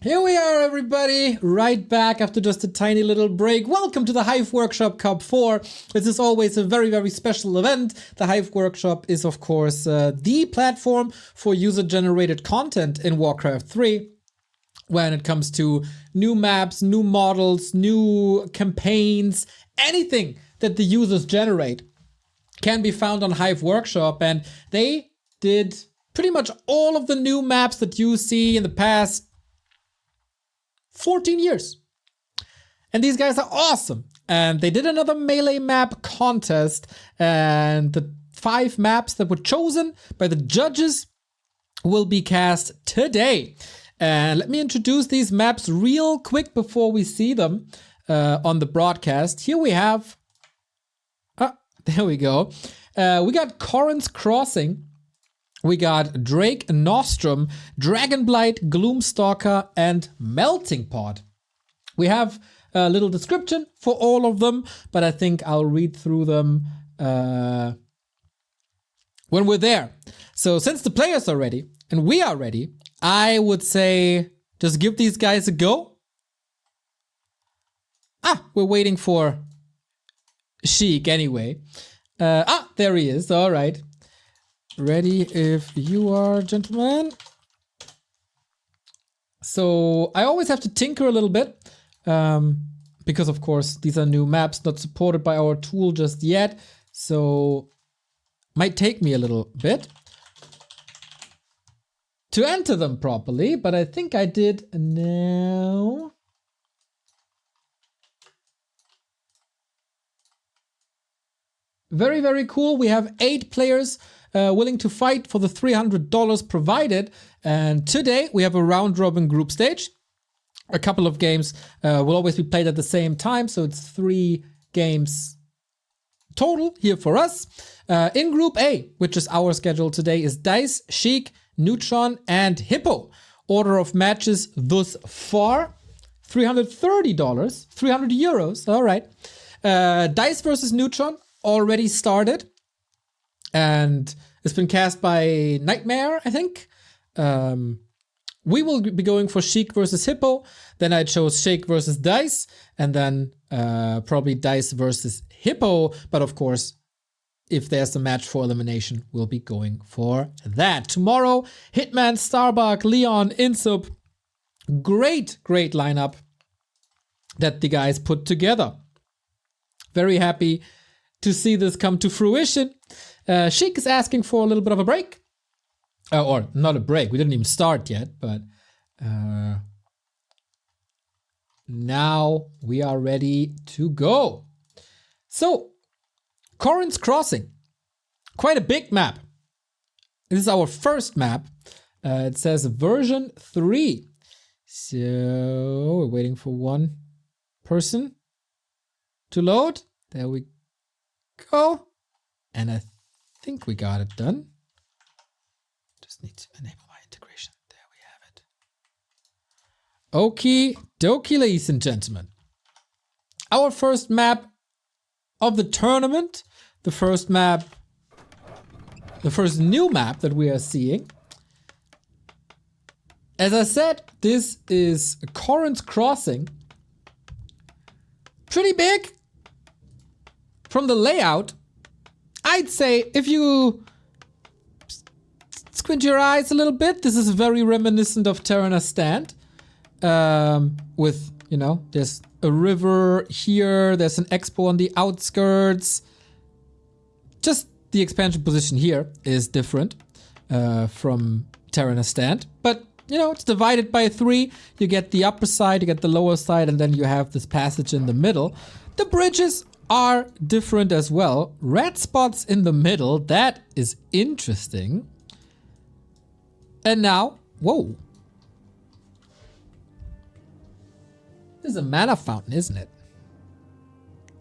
Here we are, everybody, right back after just a tiny little break. Welcome to the Hive Workshop Cup 4. This is always a very, very special event. The Hive Workshop is, of course, the platform for user-generated content in Warcraft 3 when it comes to new maps, new models, new campaigns, anything that the users generate can be found on Hive Workshop. And they did pretty much all of the new maps that you see in the past 14 years. And these guys are awesome. And they did another melee map contest, and the 5 maps that were chosen by the judges will be cast today. And let me introduce these maps real quick before we see them on the broadcast. Here we have, there we go. We got Corin's Crossing. We got Drake Nostrom, Dragonblight, Gloomstalker, and Melting Pot. We have a little description for all of them, but I think I'll read through them when we're there. So since the players are ready, and we are ready, I would say just give these guys a go. We're waiting for Sheik anyway. There he is, all right. Ready if you are, gentlemen. So I always have to tinker a little bit because of course these are new maps not supported by our tool just yet. So might take me a little bit to enter them properly, but I think I did now. Very, very cool. We have 8 players willing to fight for the $300 provided. And today we have a round robin group stage. A couple of games will always be played at the same time. So it's 3 games total here for us. In Group A, which is our schedule today, is Dice, Sheik, Neutron, and Hippo. Order of matches thus far, $330, 300 euros. All right. Dice versus Neutron already started. And it's been cast by Nightmare, I think. We will be going for Sheik versus Hippo. Then I chose Sheik versus Dice. And then probably Dice versus Hippo. But of course, if there's a match for elimination, we'll be going for that. Tomorrow, Hitman, Starbuck, Leon, Insup. Great, great lineup that the guys put together. Very happy to see this come to fruition. Sheik is asking for a little bit of a break. Or not a break, we didn't even start yet, but now we are ready to go. So, Corin's Crossing. Quite a big map. This is our first map. It says version 3. So, we're waiting for one person to load. There we go. And I think we got it done. Just need to enable my integration. There we have it. Okie dokie, ladies and gentlemen. Our first map of the tournament. The first new map that we are seeing. As I said, this is Corin's Crossing. Pretty big. From the layout, I'd say if you squint your eyes a little bit, this is very reminiscent of Terra's Stand. With, you know, there's a river here, there's an expo on the outskirts. Just the expansion position here is different from Terra's Stand. But, you know, it's divided by 3. You get the upper side, you get the lower side, and then you have this passage in the middle. The bridges are different as well. Red spots in the middle, that is interesting. And now, whoa. This is a mana fountain, isn't it?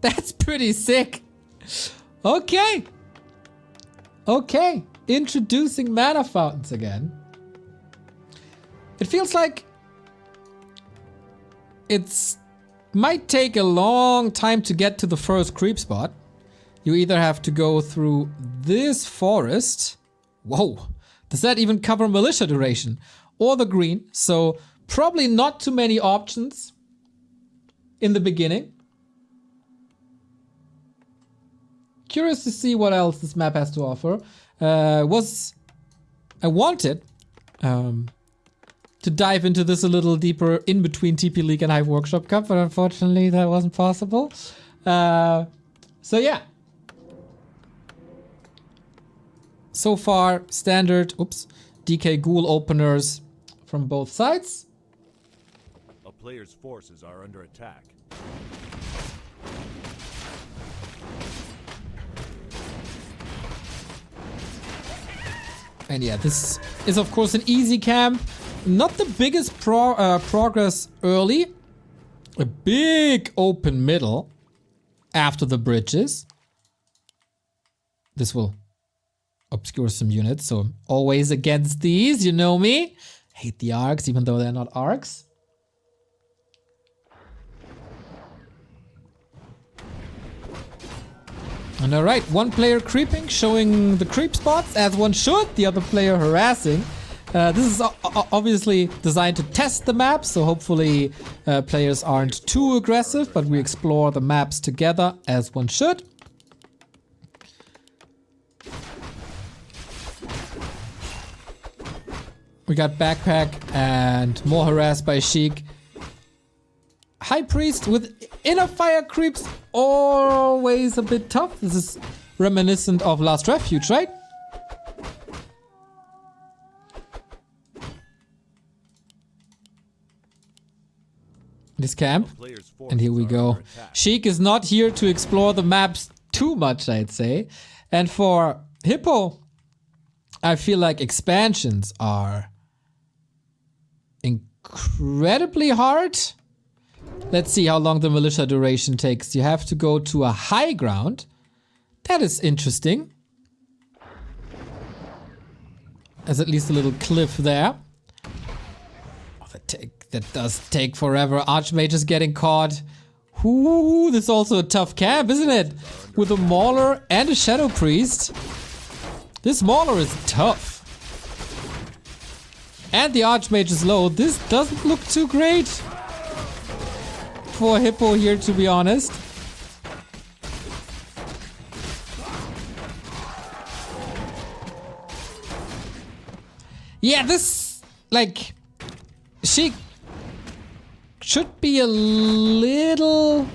That's pretty sick. Okay. Okay, introducing mana fountains again. It feels like it's might take a long time to get to the first creep spot. You either have to go through this forest. Whoa, does that even cover militia duration? Or the green, so Probably not too many options in the beginning. Curious to see what else this map has to offer. I wanted to dive into this a little deeper in between TP League and Hive Workshop Cup, but unfortunately that wasn't possible. So yeah. So far, standard, DK Ghoul openers from both sides. A player's forces are under attack. And yeah, this is of course an easy camp. Not the biggest progress early. A big open middle after the bridges. This will obscure some units, so always against these, you know me. Hate the arcs, even though they're not arcs. And alright, one player creeping, showing the creep spots as one should, the other player harassing. This is obviously designed to test the map, so hopefully players aren't too aggressive, but we explore the maps together as one should. We got Backpack and more harassed by Sheik. High Priest with inner fire creeps, always a bit tough. This is reminiscent of Last Refuge, right? This camp. And here we go. Sheik is not here to explore the maps too much, I'd say. And for Hippo, I feel like expansions are incredibly hard. Let's see how long the militia duration takes. You have to go to a high ground. That is interesting. There's at least a little cliff there. Oh, that does take forever. Archmage is getting caught. Ooh, this is also a tough camp, isn't it? With a Mauler and a Shadow Priest. This Mauler is tough. And the Archmage is low. This doesn't look too great for Hippo here, to be honest. Yeah, this, like, Sheik should be a little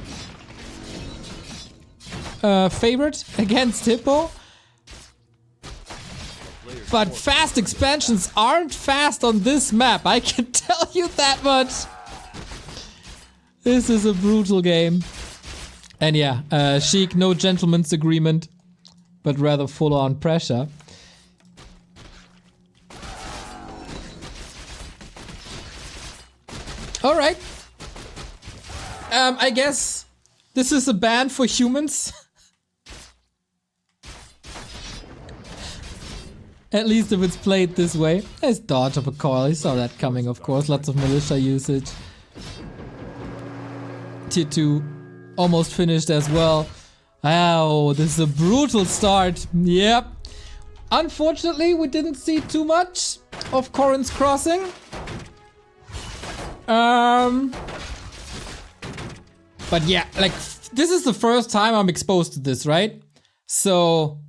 favored against Hippo. But fast expansions aren't fast on this map, I can tell you that much. This is a brutal game. And yeah, Sheik, no gentleman's agreement, but rather full-on pressure. Alright. I guess this is a ban for humans. At least if it's played this way. Nice dodge of a coil, he saw that coming, of course. Lots of militia usage. Tier 2 almost finished as well. Wow, this is a brutal start. Yep. Unfortunately, we didn't see too much of Corin's crossing. But yeah, like, this is the first time I'm exposed to this, right? So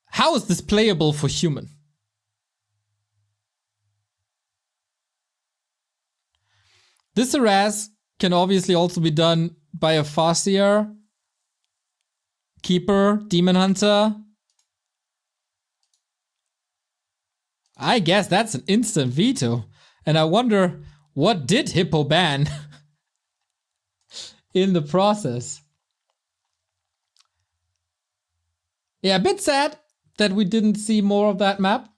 how is this playable for human? This harass can obviously also be done by a Farseer, Keeper, Demon Hunter. I guess that's an instant veto. And I wonder, what did Hippo ban in the process? Yeah, a bit sad that we didn't see more of that map.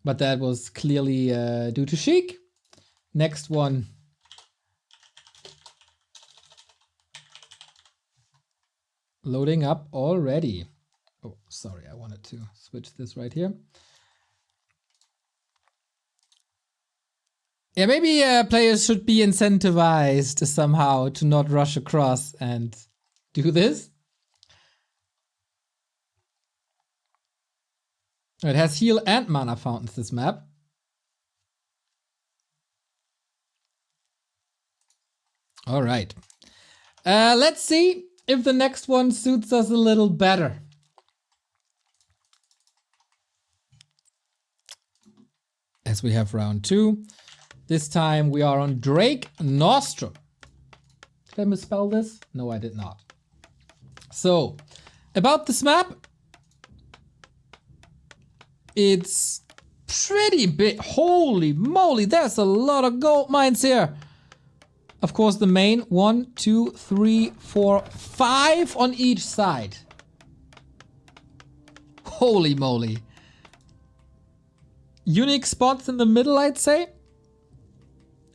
But that was clearly due to Sheik. Next one. Loading up already. Oh, sorry, I wanted to switch this right here. Yeah, maybe players should be incentivized somehow to not rush across and do this. It has heal and mana fountains, this map. All right. Let's see if the next one suits us a little better. As we have round 2. This time we are on Drake Nostrom. Did I misspell this? No, I did not. So, about this map. It's pretty big. Holy moly, there's a lot of gold mines here. Of course, the main 1, 2, 3, 4, 5 on each side. Holy moly. Unique spots in the middle, I'd say.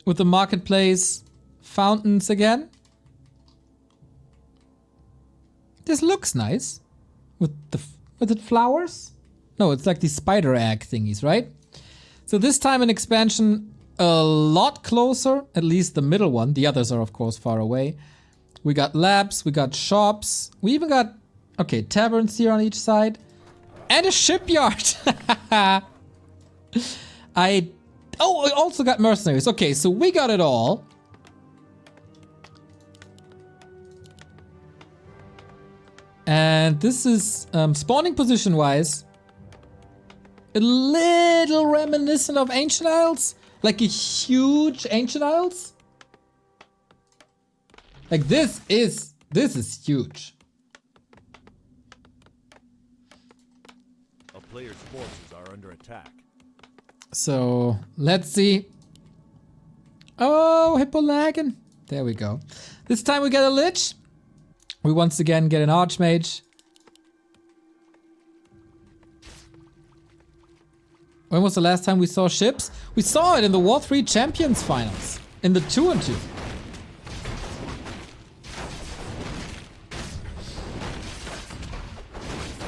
With the marketplace fountains again. This looks nice. With the flowers? No, it's like these spider egg thingies, right? So this time an expansion a lot closer, at least the middle one. The others are of course far away. We got labs, we got shops. We even got, okay, taverns here on each side. And a shipyard. I also got mercenaries. Okay, so we got it all. And this is spawning position wise a little reminiscent of Ancient Isles, like a huge Ancient Isles. Like this is huge. A player's forces are under attack. So let's see. Oh, Hippo lagging. There we go. This time we get a Lich. We once again get an Archmage. When was the last time we saw ships? We saw it in the War 3 Champions Finals. In the 2-on-2.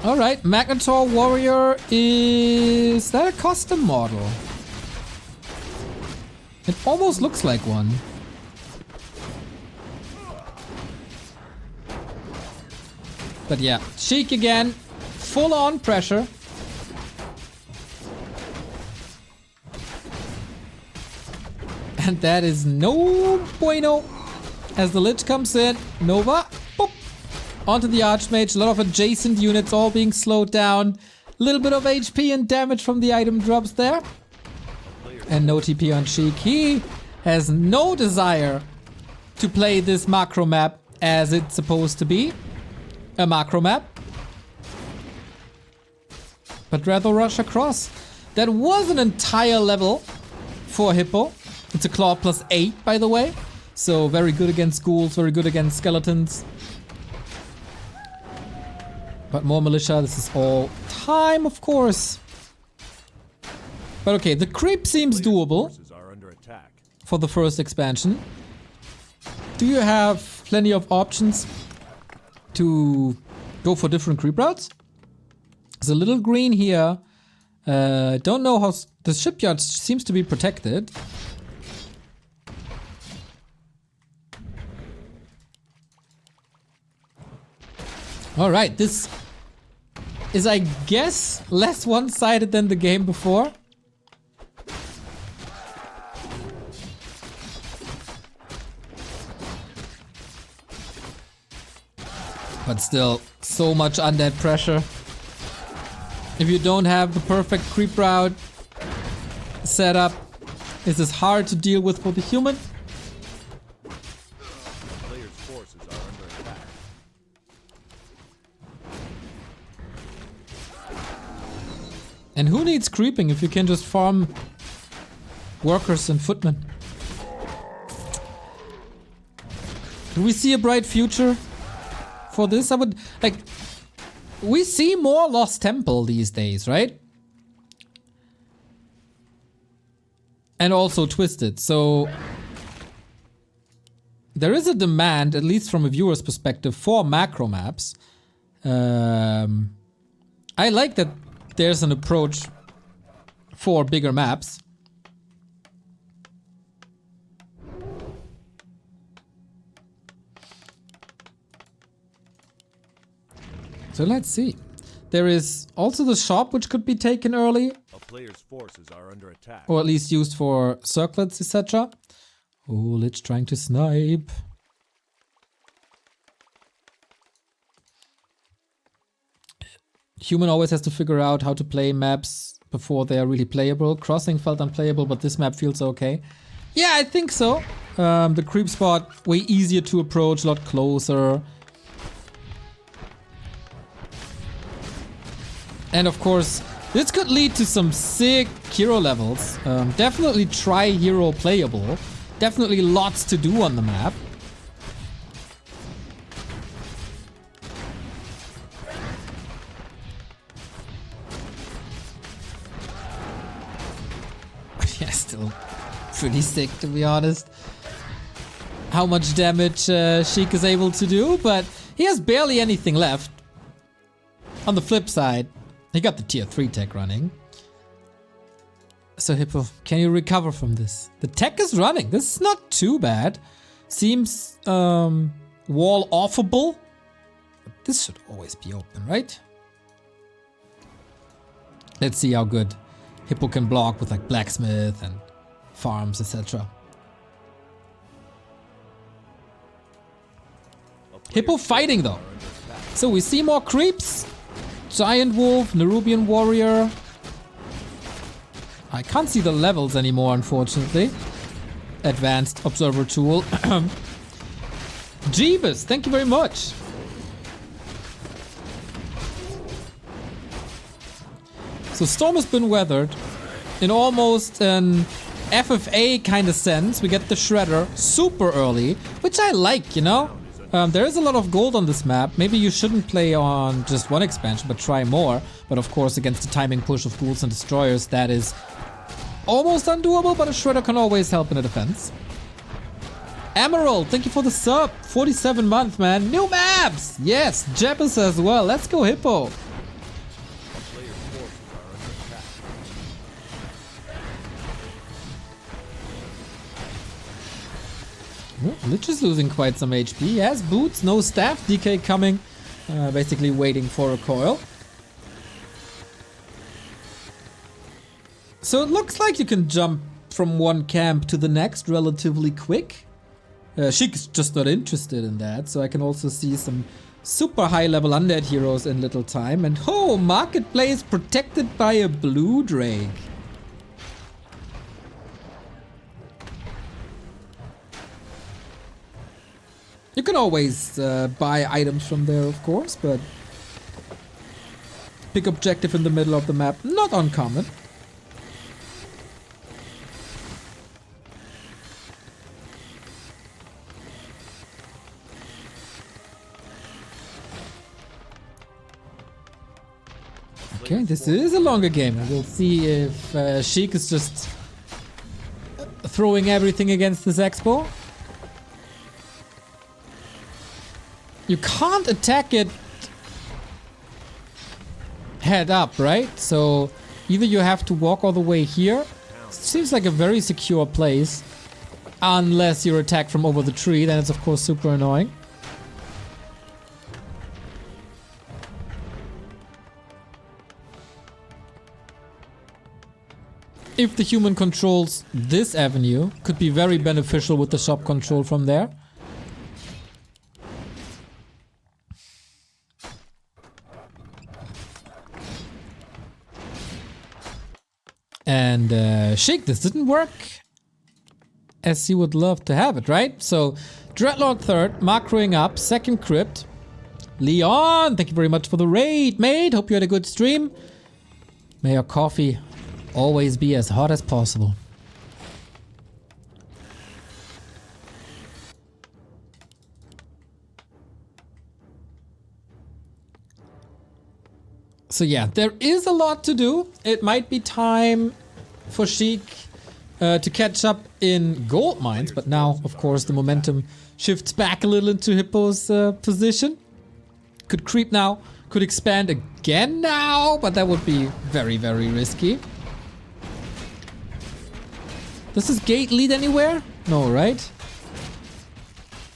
Alright, Magnetor Warrior, is that a custom model? It almost looks like one. But yeah, Sheik again, full on pressure. And that is no bueno. As the Lich comes in, Nova, boop, onto the Archmage. A lot of adjacent units all being slowed down. A little bit of HP and damage from the item drops there. And no TP on Sheik. He has no desire to play this macro map as it's supposed to be. A macro map. But rather rush across. That was an entire level for Hippo. It's a claw plus 8, by the way. So very good against ghouls, very good against skeletons. But more militia, this is all time, of course. But okay, the creep seems doable for the first expansion. Do you have plenty of options to go for different creep routes? There's a little green here. Don't know how the shipyard seems to be protected. All right, this is, I guess, less one-sided than the game before. But still, so much undead pressure. If you don't have the perfect creep route set up, this is hard to deal with for the human. And who needs creeping if you can just farm workers and footmen? Do we see a bright future for this? I would, like, we see more Lost Temple these days, right? And also Twisted, so there is a demand, at least from a viewer's perspective, for macro maps. I like that there's an approach for bigger maps. So let's see. There is also the shop, which could be taken early, A player's forces are under attack. or at least used for circlets, etc. Oh, Lich trying to snipe. Human always has to figure out how to play maps before they are really playable. Crossing felt unplayable, but this map feels okay. Yeah, I think so. The creep spot, way easier to approach, a lot closer. And of course, this could lead to some sick hero levels. Definitely try hero playable. Definitely lots to do on the map. Yeah, still pretty sick, to be honest. How much damage Sheik is able to do, but he has barely anything left. On the flip side, he got the tier 3 tech running. So Hippo, can you recover from this? The tech is running. This is not too bad. Seems wall offable. But this should always be open, right? Let's see how good Hippo can block with like blacksmith and farms, etc. Hippo fighting though. So we see more creeps. Giant wolf, Nerubian warrior. I can't see the levels anymore, unfortunately. Advanced observer tool. Jeebus, thank you very much. So Storm has been weathered in almost an FFA kind of sense. We get the Shredder super early, which I like, you know? There is a lot of gold on this map. Maybe you shouldn't play on just one expansion, but try more. But of course, against the timing push of ghouls and destroyers, that is almost undoable, but a Shredder can always help in a defense. Emerald, thank you for the sub. 47 month, man. New maps! Yes, Jeppus as well. Let's go, Hippo. Lich is losing quite some HP. He has boots, no staff, DK coming. Basically waiting for a coil. So it looks like you can jump from one camp to the next relatively quick. Sheik is just not interested in that, so I can also see some super high level undead heroes in little time. And oh, Marketplace protected by a blue drake. You can always buy items from there, of course, but big objective in the middle of the map, not uncommon. Okay, this is a longer game. We'll see if Sheik is just throwing everything against this expo. You can't attack it head up, right? So either you have to walk all the way here. Seems like a very secure place. Unless you're attacked from over the tree, then it's of course super annoying. If the human controls this avenue, could be very beneficial with the shop control from there. And Sheik, this didn't work as you would love to have it, right? So Dreadlord third, macroing up, second crypt. Leon, thank you very much for the raid, mate. Hope you had a good stream. May your coffee always be as hot as possible. So yeah, there is a lot to do. It might be time for Sheik to catch up in gold mines, but now, of course, the momentum shifts back a little into Hippo's position. Could creep now, could expand again now, but that would be very, very risky. Does this gate lead anywhere? No, right?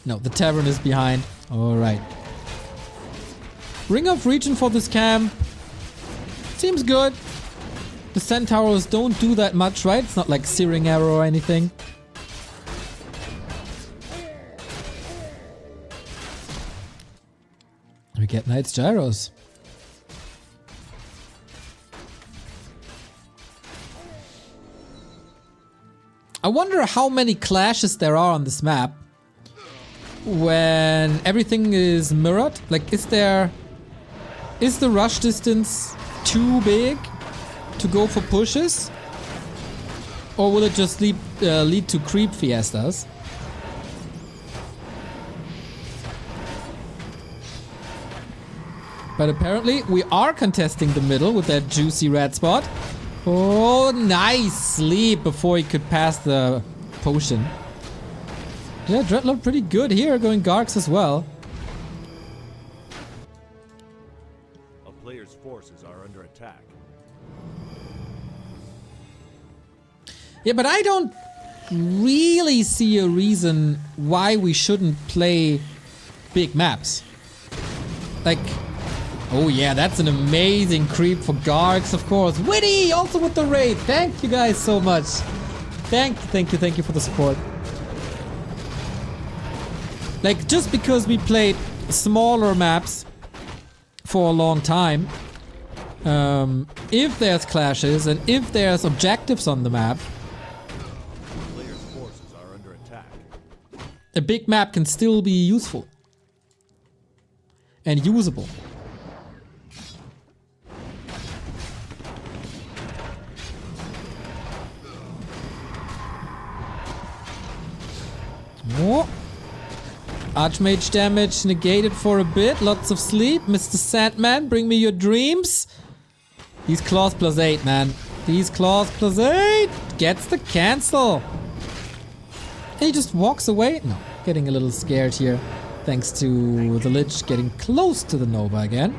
No, the tavern is behind. All right. Ring of region for this camp. Seems good. The centaurs don't do that much, right? It's not like searing arrow or anything. We get Knight's Gyros. I wonder how many clashes there are on this map when everything is mirrored. Like, is the rush distance too big to go for pushes? Or will it just lead to creep fiestas? But apparently we are contesting the middle with that juicy red spot. Oh, nice sleep before he could pass the potion. Yeah, Dreadlord pretty good here, going Garks as well. A player's forces are under attack. Yeah, but I don't really see a reason why we shouldn't play big maps. Like, oh yeah, that's an amazing creep for Garks, of course. Witty, also with the raid. Thank you guys so much. Thank you for the support. Like, just because we played smaller maps for a long time, if there's clashes and if there's objectives on the map, Player's forces are under attack. a big map can still be useful and usable. Oh. Archmage damage negated for a bit. Lots of sleep. Mr. Sandman, bring me your dreams. These claws +8, man. These claws +8. Gets the cancel. And he just walks away. No, getting a little scared here. Thanks to the Lich getting close to the Nova again.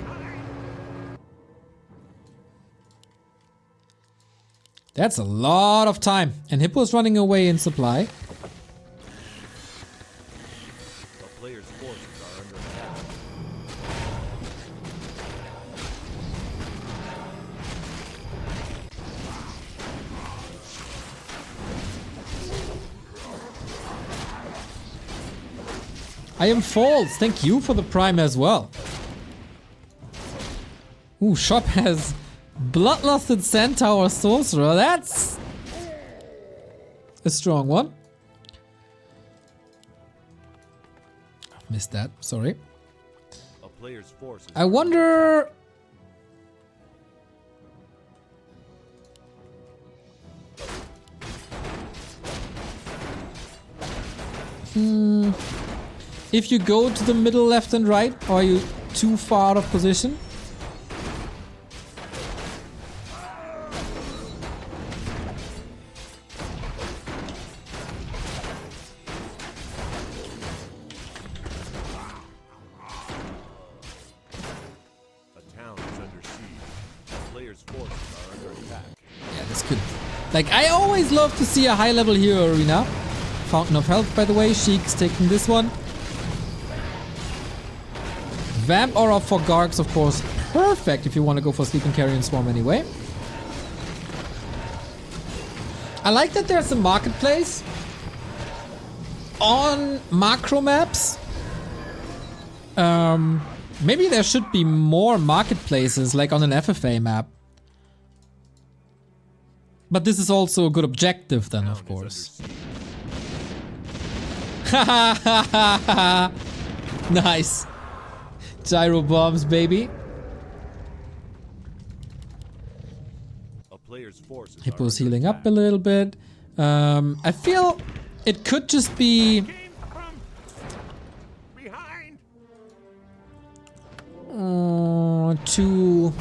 That's a lot of time. And Hippo's running away in supply. Player's forces are under attack. I am false. Thank you for the prime as well. Ooh, shop has Bloodlusted Centaur Sorcerer. That's a strong one. Missed that. Sorry. A player's forces. I wonder. If you go to the middle, left and right, are you too far out of position? Like, I always love to see a high-level hero arena. Fountain of Health, by the way. Sheik's taking this one. Vamp Aura for Garks, of course. Perfect if you want to go for Sleeping Carrion Swarm anyway. I like that there's a marketplace on macro maps. Maybe there should be more marketplaces, like on an FFA map. But this is also a good objective then, of course. Nice. Gyro bombs, baby. Hippo's healing up a little bit. I feel it could just be... too...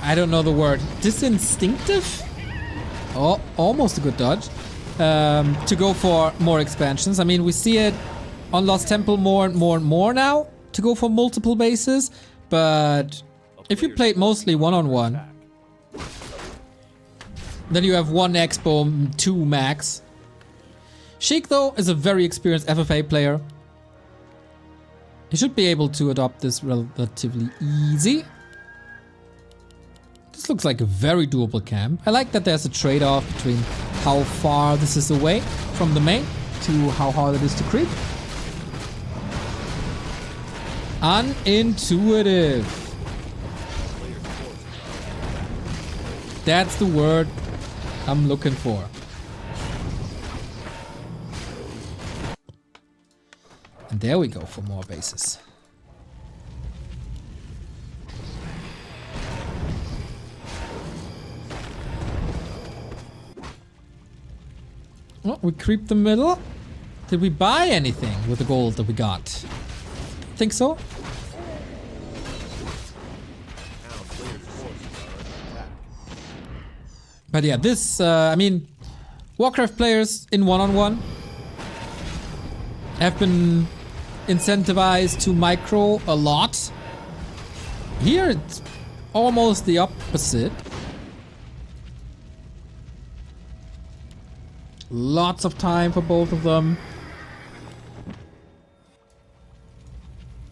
I don't know the word. Disinstinctive? Oh, almost a good dodge. To go for more expansions. I mean, we see it on Lost Temple more and more and more now to go for multiple bases. But if you played mostly one-on-one, then you have 1 Expo, 2 max. Sheik, though, is a very experienced FFA player. He should be able to adopt this relatively easy. This looks like a very doable camp. I like that there's a trade-off between how far this is away from the main to how hard it is to creep. Unintuitive. That's the word I'm looking for. And there we go for more bases. Oh, we creep the middle. Did we buy anything with the gold that we got? Think so? But yeah, this, I mean, Warcraft players in one-on-one have been incentivized to micro a lot. Here it's almost the opposite. Lots of time for both of them.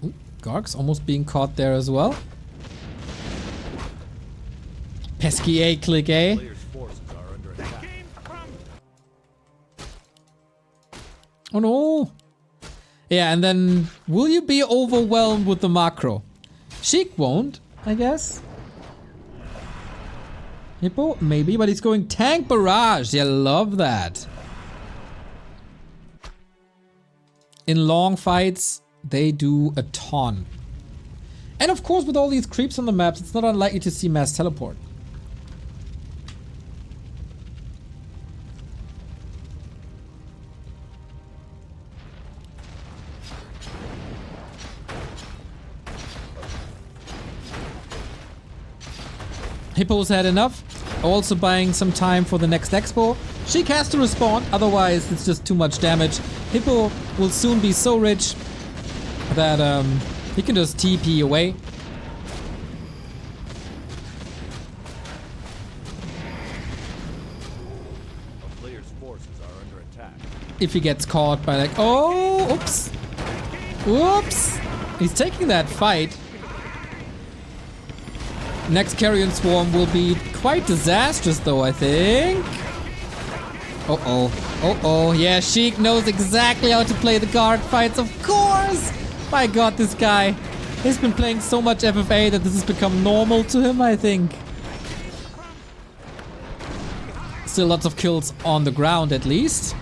Ooh, Garg's almost being caught there as well. Pesky A, click A. Oh no. Yeah, and then will you be overwhelmed with the macro? Sheik won't, I guess. Hippo, maybe, but he's going tank barrage. Yeah, love that. In long fights, they do a ton. And of course, with all these creeps on the maps, it's not unlikely to see mass teleport. Hippo's had enough. Also buying some time for the next expo. Sheik has to respawn, otherwise it's just too much damage. Hippo will soon be so rich that he can just TP away. A player's forces are under attack. If he gets caught by like, oh, oops. Whoops. He's taking that fight. Next Carrion Swarm will be quite disastrous though, I think. Uh-oh. Uh-oh. Yeah, Sheik knows exactly how to play the guard fights, of course! My god, this guy. He's been playing so much FFA that this has become normal to him, I think. Still lots of kills on the ground, at least.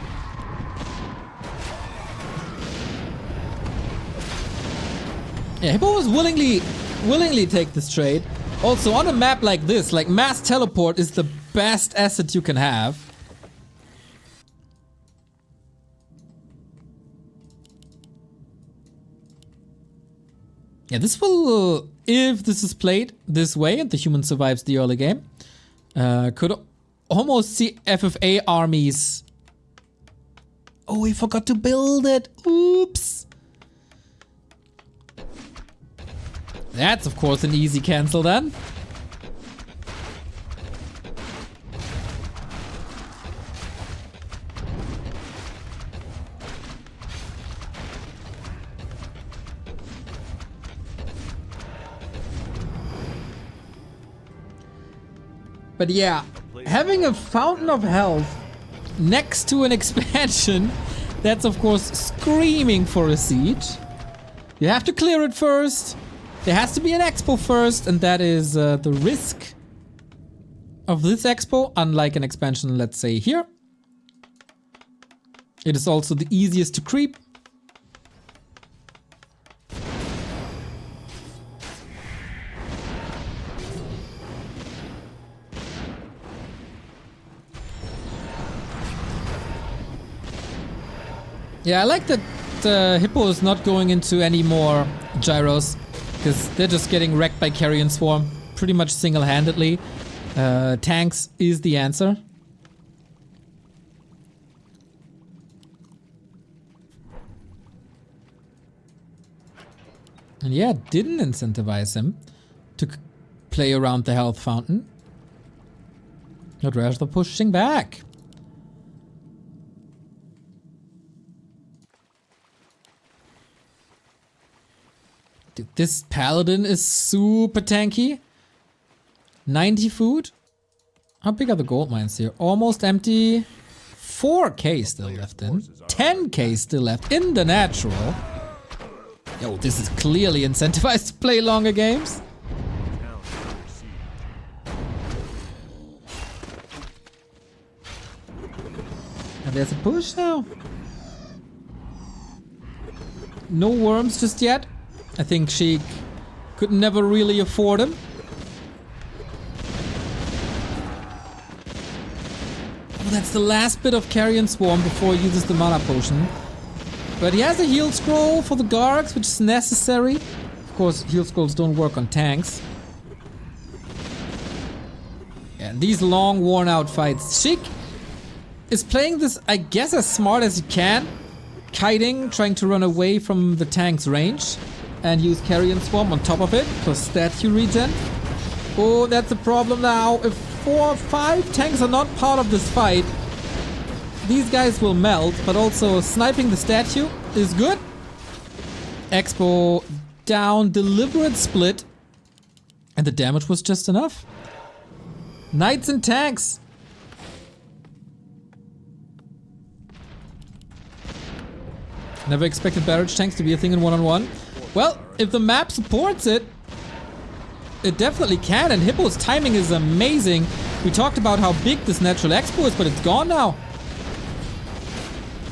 Yeah, Hippo was willingly take this trade. Also, on a map like this, like mass teleport is the best asset you can have. Yeah, this will, if this is played this way and the human survives the early game, could almost see FFA armies. Oh, we forgot to build it. Oops. That's of course an easy cancel then. But yeah, having a fountain of health next to an expansion, that's of course screaming for a siege. You have to clear it first. There has to be an expo first, and that is the risk of this expo, unlike an expansion, let's say here. It is also the easiest to creep. Yeah, I like that Hippo is not going into any more gyros, because they're just getting wrecked by Carrion Swarm pretty much single-handedly. Tanks is the answer. And yeah, didn't incentivize him to play around the health fountain. Not rather pushing back. This paladin is super tanky. 90 food. How big are the gold mines here? Almost empty. 4k still left in. 10k still left in the natural. Yo, this is clearly incentivized to play longer games. And there's a push now. No worms just yet. I think Sheik could never really afford him. Oh, that's the last bit of Carrion Swarm before he uses the mana potion. But he has a heal scroll for the Gargs, which is necessary. Of course, heal scrolls don't work on tanks. And these long, worn-out fights. Sheik is playing this, I guess, as smart as he can. Kiting, trying to run away from the tank's range. And use Carrion Swarm on top of it, plus statue regen. Oh, that's a problem now. If 4 or 5 tanks are not part of this fight, these guys will melt, but also sniping the statue is good. Expo down, deliberate split. And the damage was just enough. Knights and tanks. Never expected barrage tanks to be a thing in one-on-one. Well, if the map supports it, it definitely can, and Hippo's timing is amazing. We talked about how big this natural expo is, but it's gone now.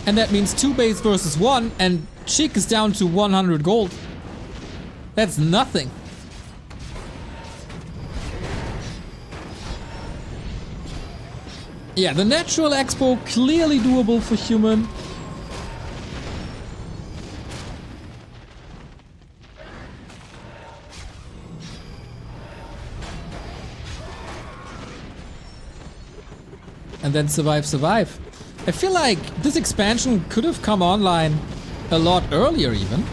And that means 2 base versus 1, and Sheik is down to 100 gold. That's nothing. Yeah, the natural expo clearly doable for human. And then survive. I feel like this expansion could have come online a lot earlier even.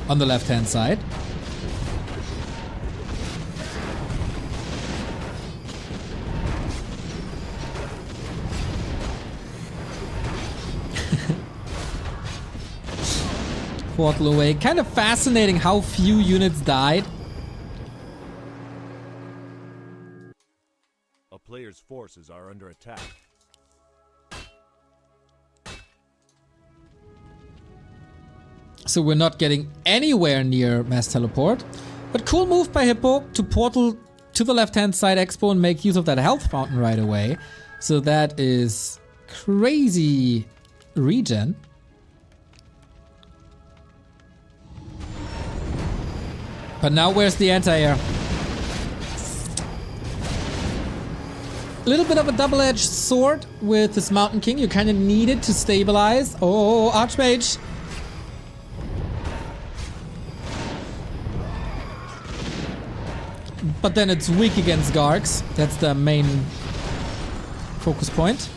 On the left hand side. Portal away. Kind of fascinating how few units died. Players' forces are under attack. So we're not getting anywhere near mass teleport. But cool move by Hippo to portal to the left-hand side expo and make use of that health fountain right away. So that is crazy regen. But now where's the anti-air? A little bit of a double-edged sword with this Mountain King. You kind of need it to stabilize. Oh, Archmage. But then it's weak against Gargs. That's the main focus point.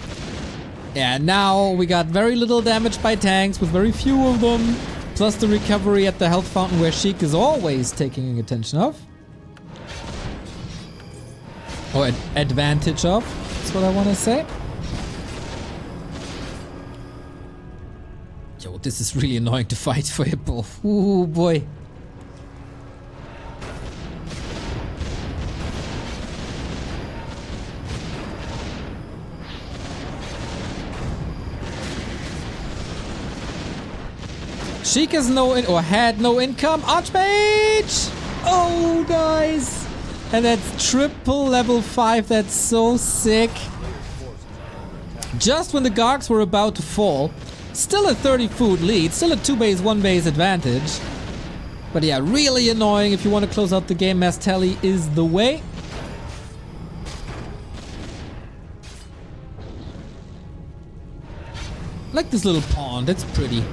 Yeah, now we got very little damage by tanks with very few of them. Plus the recovery at the health fountain where Sheik is always taking attention of. Or advantage of, that's what I want to say. Yo, this is really annoying to fight for Hippo. Ooh, boy. Sheik has had no income. Archmage! Oh, nice! And that's triple level 5, that's so sick. Just when the Gargs were about to fall. Still a 30 food lead, still a 2 base, 1 base advantage. But yeah, really annoying if you want to close out the game. Mass tally is the way. Like this little pawn, that's pretty.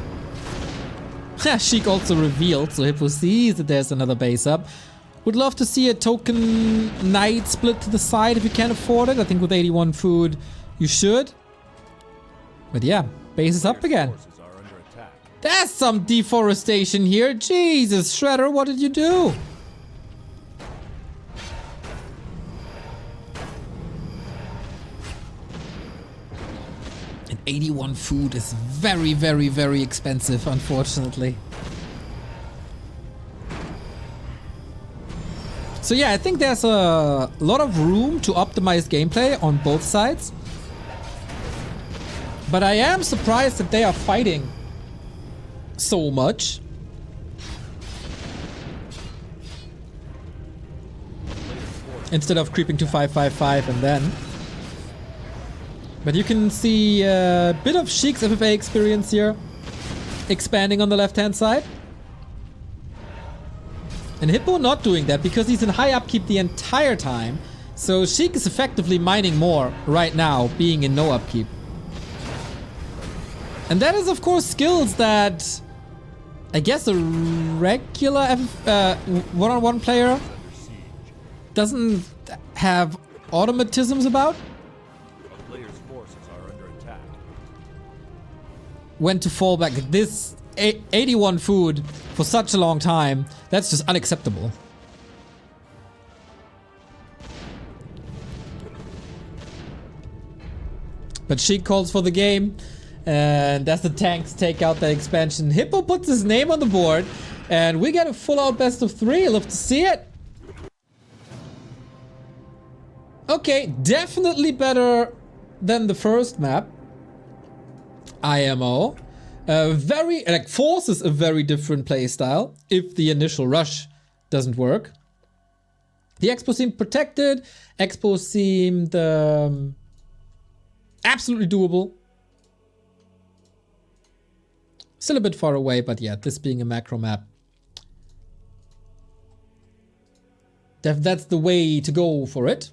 Sheik also revealed, so Hippo sees that there's another base up. Would love to see a token knight split to the side if you can afford it. I think with 81 food, you should. But yeah, base is up again. There's some deforestation here. Jesus, Shredder, what did you do? 81 food is very, very, very expensive, unfortunately. So yeah, I think there's a lot of room to optimize gameplay on both sides. But I am surprised that they are fighting so much. Instead of creeping to 555 and then. But you can see a bit of Sheik's FFA experience here. Expanding on the left-hand side. And Hippo not doing that because he's in high upkeep the entire time. So Sheik is effectively mining more right now, being in no upkeep. And that is of course skills that I guess a regular one-on-one player doesn't have automatisms about. A player's forces are under attack. When to fall back. This 81 food for such a long time, that's just unacceptable. But Sheik calls for the game, and as the tanks take out the expansion, Hippo puts his name on the board, and we get a full-out best of 3. Love to see it. Okay, definitely better than the first map. IMO. Forces a very different playstyle if the initial rush doesn't work. The Expo seemed protected. Expo seemed absolutely doable. Still a bit far away, but yeah, this being a macro map. That's the way to go for it.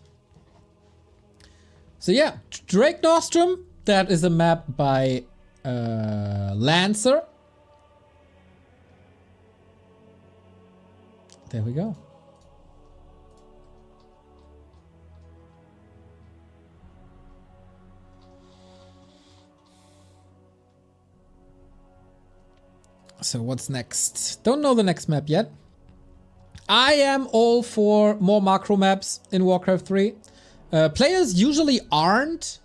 So yeah, Drake Nostrom, that is a map by Lancer. There we go. So what's next? Don't know the next map yet. I am all for more macro maps in Warcraft 3. Players usually aren't.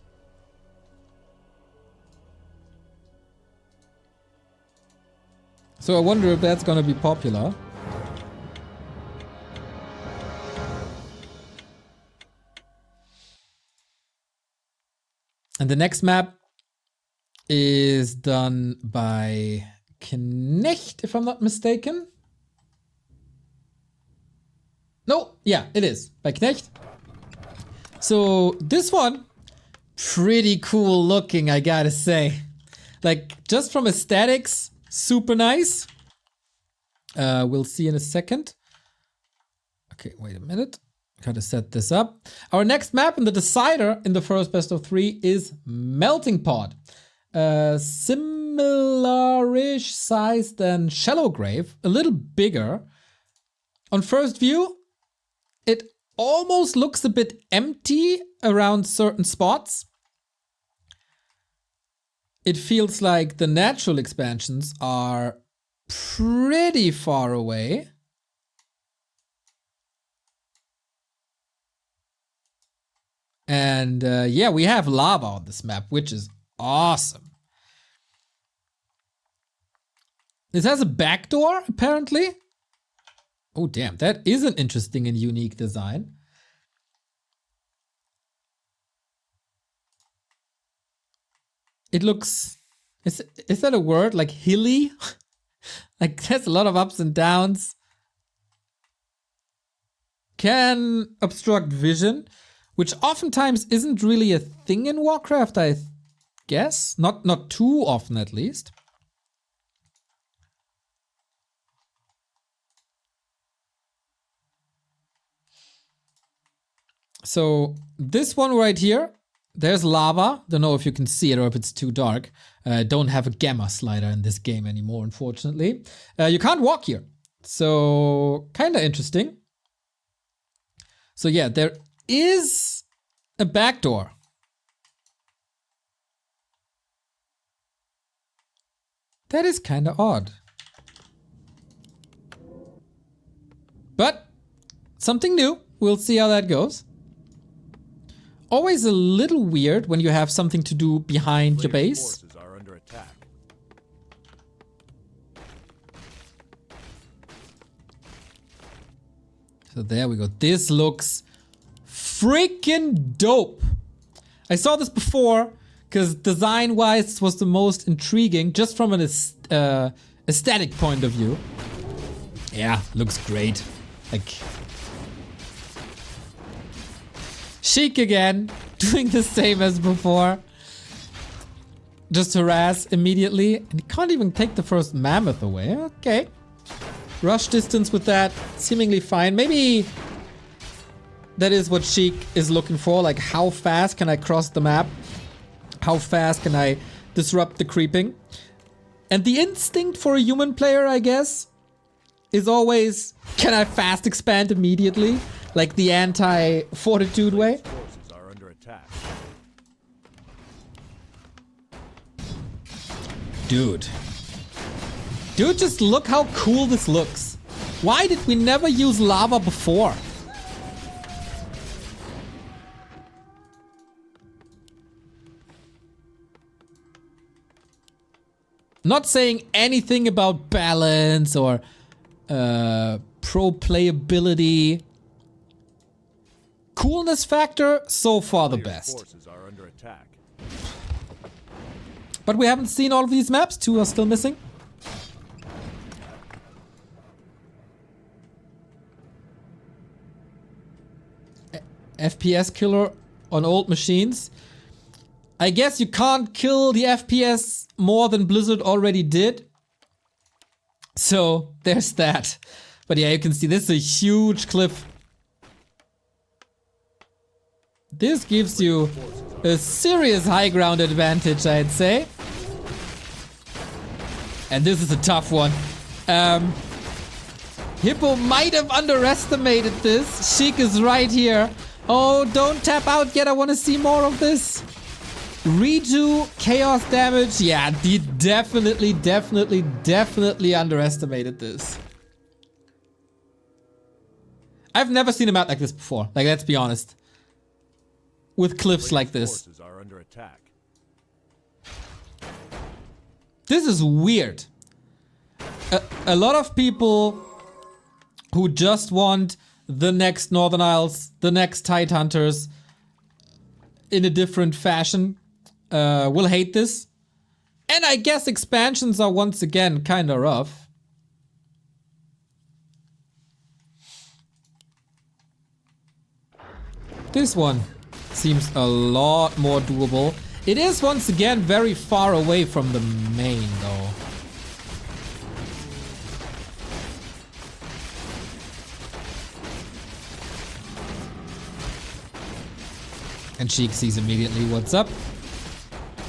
So I wonder if that's gonna be popular. And the next map is done by Knecht, if I'm not mistaken. No, yeah, it is by Knecht. So this one, pretty cool looking, I gotta say. Like, just from aesthetics, super nice. We'll see in a second. Okay, wait a minute. Gotta set this up. Our next map in the decider in the first best of 3 is Melting Pot. Similar-ish size than Shallow Grave, a little bigger. On first view, it almost looks a bit empty around certain spots. It feels like the natural expansions are pretty far away. And yeah, we have lava on this map, which is awesome. This has a backdoor, apparently. Oh, damn, that is an interesting and unique design. It looks, is that a word? Like hilly? Like there's a lot of ups and downs. Can obstruct vision, which oftentimes isn't really a thing in Warcraft, I guess. Not too often, at least. So this one right here, there's lava. Don't know if you can see it or if it's too dark. Don't have a gamma slider in this game anymore, unfortunately. You can't walk here. So kind of interesting. So yeah, there is a backdoor. That is kind of odd. But something new. We'll see how that goes. always a little weird when you have something to do behind your Players' base. forces are under attack. So there we go. This looks freaking dope. I saw this before because design-wise this was the most intriguing, just from an aesthetic point of view. Yeah, looks great. Like Sheik again, doing the same as before. Just harass immediately, and he can't even take the first mammoth away. Okay. Rush distance with that, seemingly fine. Maybe that is what Sheik is looking for. Like, how fast can I cross the map? How fast can I disrupt the creeping? And the instinct for a human player, I guess, is always, can I fast expand immediately? Like the anti-fortitude way. Forces are under attack. Dude, just look how cool this looks. Why did we never use lava before? Not saying anything about balance or pro playability. Coolness factor, so far the Players' best. forces are under attack. But we haven't seen all of these maps. 2 are still missing. FPS killer on old machines. I guess you can't kill the FPS more than Blizzard already did. So there's that. But yeah, you can see this is a huge cliff. This gives you a serious high ground advantage, I'd say. And this is a tough one. Hippo might have underestimated this. Sheik is right here. Oh, don't tap out yet. I want to see more of this. Redo chaos damage. Yeah, he definitely underestimated this. I've never seen a map like this before. Like, let's be honest. With cliffs like this. Forces are under attack. This is weird. A lot of people who just want the next Northern Isles, the next Tide Hunters in a different fashion will hate this. And I guess expansions are once again kind of rough. This one seems a lot more doable. It is once again very far away from the main though. And Sheik sees immediately what's up.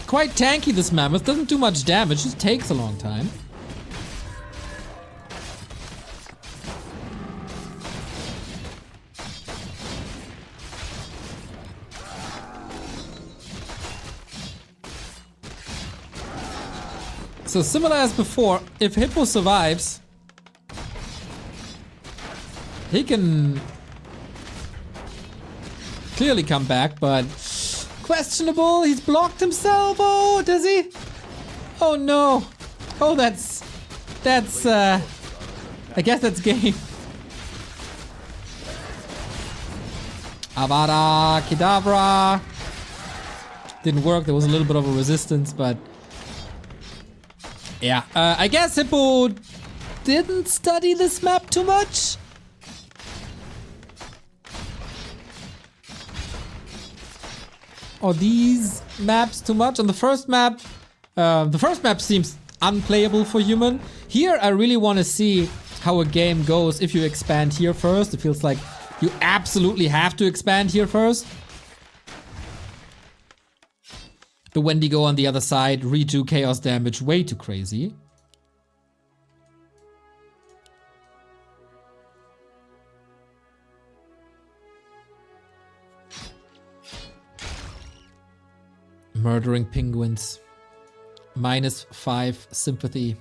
Quite tanky, this mammoth. Doesn't do much damage, just takes a long time. So similar as before, if Hippo survives, he can clearly come back, but questionable. He's blocked himself. Oh, does he? Oh no. Oh, that's I guess that's game. Avada Kedavra. Didn't work. There was a little bit of a resistance, but yeah. I guess Hippo didn't study this map too much. Or these maps too much. On the first map seems unplayable for human. Here, I really want to see how a game goes if you expand here first. It feels like you absolutely have to expand here first. The Wendigo on the other side, redo chaos damage, way too crazy. Murdering penguins. -5 sympathy.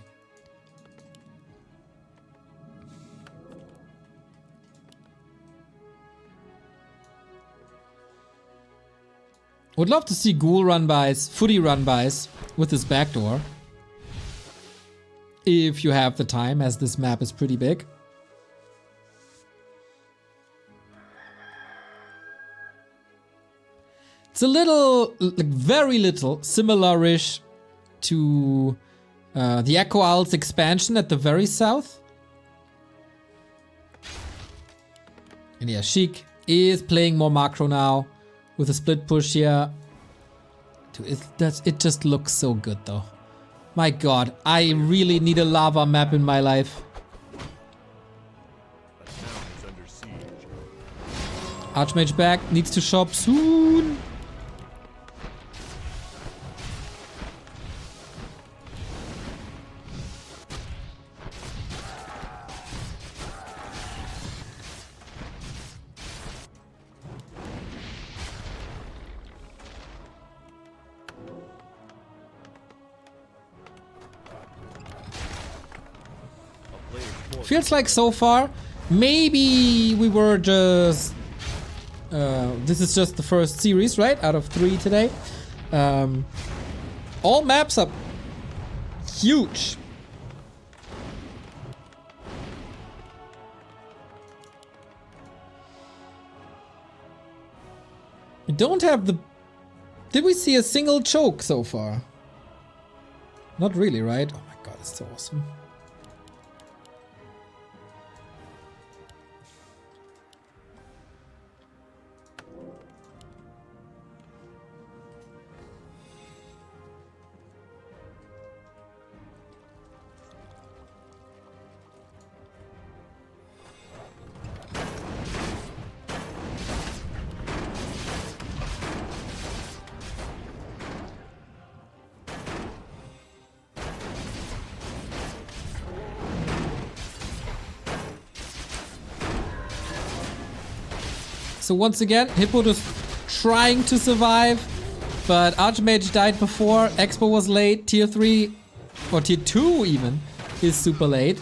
Would love to see ghoul run-bys, footy run-bys with this backdoor. If you have the time, as this map is pretty big. It's a little, like very little, similar-ish to the Echo Isles expansion at the very south. And yeah, Sheik is playing more macro now with a split push here. Dude, it just looks so good though. My god, I really need a lava map in my life. Archmage back, needs to shop soon. Feels like so far, maybe we were just... this is just the first series, right? Out of 3 today. All maps are huge. We don't have the... Did we see a single choke so far? Not really, right? Oh my god, it's so awesome. So once again, Hippo just trying to survive, but Archmage died before, Expo was late, tier 3, or tier 2 even, is super late.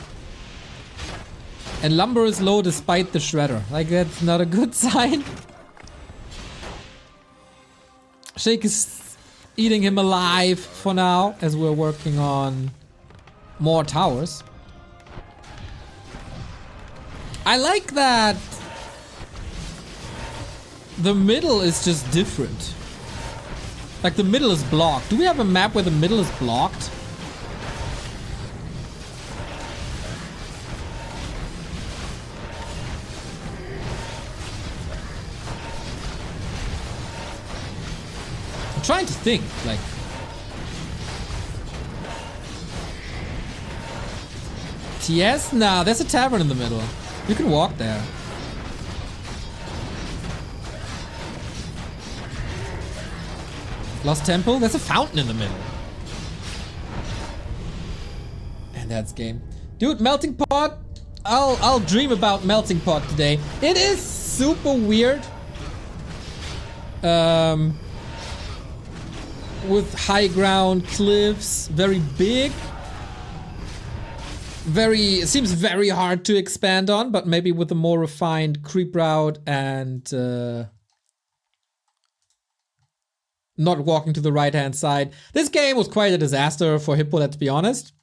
And Lumber is low despite the Shredder. Like, that's not a good sign. Sheik is eating him alive for now, as we're working on more towers. I like that the middle is just different. Like the middle is blocked. Do we have a map where the middle is blocked? I'm trying to think, like... TS? Nah, there's a tavern in the middle. You can walk there. Lost Temple? There's a fountain in the middle. And that's game. Dude, Melting Pot. I'll dream about Melting Pot today. It is super weird. With high ground, cliffs, very big. It seems very hard to expand on, but maybe with a more refined creep route and not walking to the right hand side. This game was quite a disaster for Hippo, let's be honest.